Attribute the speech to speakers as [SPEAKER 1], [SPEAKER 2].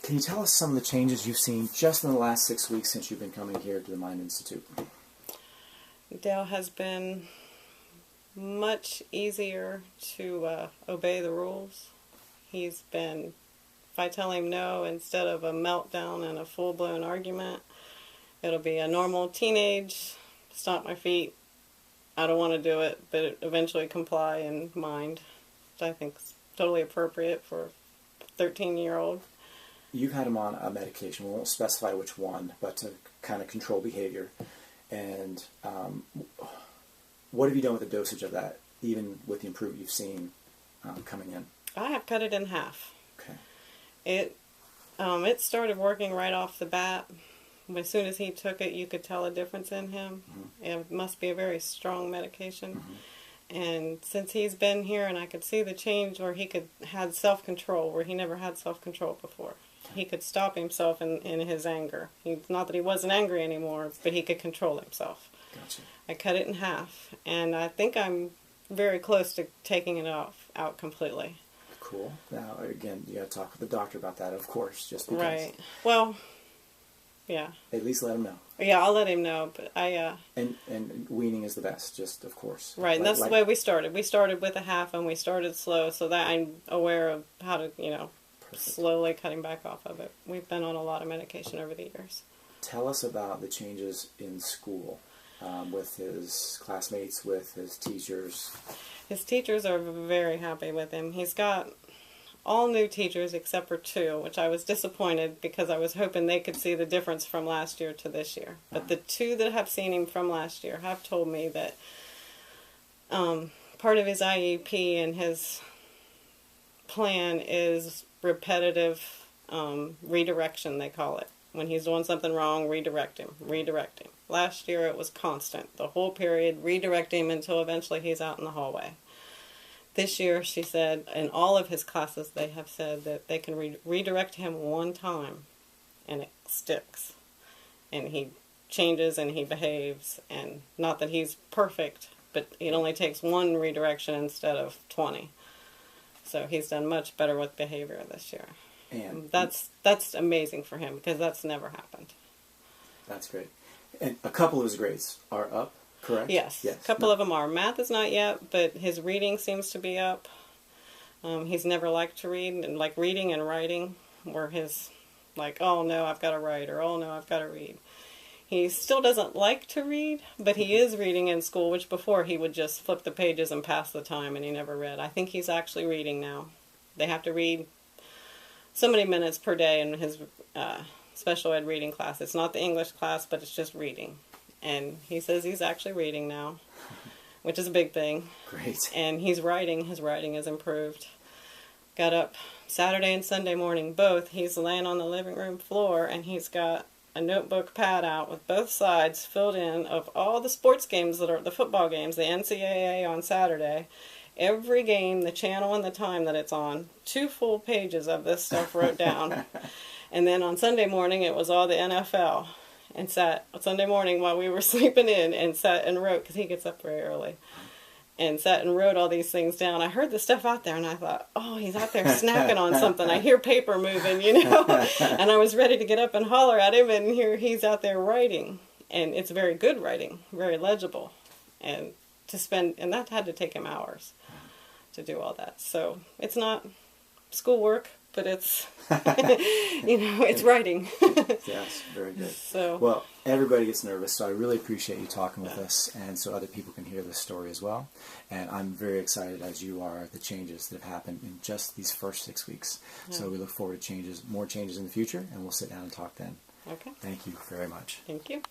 [SPEAKER 1] Can you tell us some of the changes you've seen just in the last 6 weeks since you've been coming here to the Mind Institute?
[SPEAKER 2] Dale has been much easier to obey the rules. He's been, if I tell him no, instead of a meltdown and a full-blown argument, it'll be a normal teenage, stomp my feet, I don't want to do it, but eventually comply and mind, which I think is totally appropriate for a 13-year-old.
[SPEAKER 1] You had him on a medication. We won't specify which one, but to kind of control behavior. And what have you done with the dosage of that, even with the improvement you've seen coming in?
[SPEAKER 2] I have cut it in half.
[SPEAKER 1] Okay.
[SPEAKER 2] It started working right off the bat. As soon as he took it, you could tell a difference in him. Mm-hmm. It must be a very strong medication. Mm-hmm. And since he's been here, and I could see the change where he had self-control, where he never had self-control before. He could stop himself in his anger. Not that he wasn't angry anymore, but he could control himself.
[SPEAKER 1] Gotcha.
[SPEAKER 2] I cut it in half, and I think I'm very close to taking it out completely.
[SPEAKER 1] Cool. Now, again, you got to talk with the doctor about that, of course, just because.
[SPEAKER 2] Right. Well, yeah.
[SPEAKER 1] At least let him know.
[SPEAKER 2] Yeah, I'll let him know, but
[SPEAKER 1] And weaning is the best, just of course.
[SPEAKER 2] Right, and that's the way we started. We started with a half, and we started slow, so that I'm aware of how to, Perfect. Slowly cutting back off of it. We've been on a lot of medication over the years.
[SPEAKER 1] Tell us about the changes in school with his classmates, with his teachers.
[SPEAKER 2] His teachers are very happy with him. He's got all new teachers except for 2, which I was disappointed because I was hoping they could see the difference from last year to this year. But the 2 that have seen him from last year have told me that part of his IEP and his plan is repetitive redirection, they call it. When he's doing something wrong, redirect him. Last year it was constant. The whole period, redirect him until eventually he's out in the hallway. This year, she said, in all of his classes, they have said that they can redirect him one time, and it sticks. And he changes and he behaves, and not that he's perfect, but it only takes 1 redirection instead of 20. So he's done much better with behavior this year. And that's amazing for him, because that's never happened.
[SPEAKER 1] That's great. And a couple of his grades are up, correct?
[SPEAKER 2] Yes. A couple of them are. Math is not yet, but his reading seems to be up. He's never liked to read, and like reading and writing were his, like, oh no, I've got to write, or oh no, I've got to read. He still doesn't like to read, but he is reading in school, which before he would just flip the pages and pass the time, and he never read. I think he's actually reading now. They have to read so many minutes per day in his special ed reading class. It's not the English class, but it's just reading. And he says he's actually reading now, which is a big thing.
[SPEAKER 1] Great.
[SPEAKER 2] And he's writing. His writing has improved. Got up Saturday and Sunday morning, both. He's laying on the living room floor, and he's got a notebook pad out with both sides filled in of all the sports games that are the football games, the NCAA on Saturday. Every game, the channel and the time that it's on. 2 full pages of this stuff wrote down. And then on Sunday morning, it was all the NFL. And sat Sunday morning while we were sleeping in and sat and wrote, because he gets up very early. And sat and wrote all these things down. I heard the stuff out there, and I thought, oh, he's out there snacking on something. I hear paper moving, And I was ready to get up and holler at him, and here he's out there writing. And it's very good writing, very legible. And that had to take him hours to do all that. So it's not schoolwork, but it's, it's writing.
[SPEAKER 1] Yes, very good.
[SPEAKER 2] So,
[SPEAKER 1] well, everybody gets nervous, so I really appreciate you talking with us, and so other people can hear this story as well. And I'm very excited, as you are, the changes that have happened in just these first 6 weeks. Yeah. So we look forward to more changes in the future, and we'll sit down and talk then.
[SPEAKER 2] Okay.
[SPEAKER 1] Thank you very much.
[SPEAKER 2] Thank you.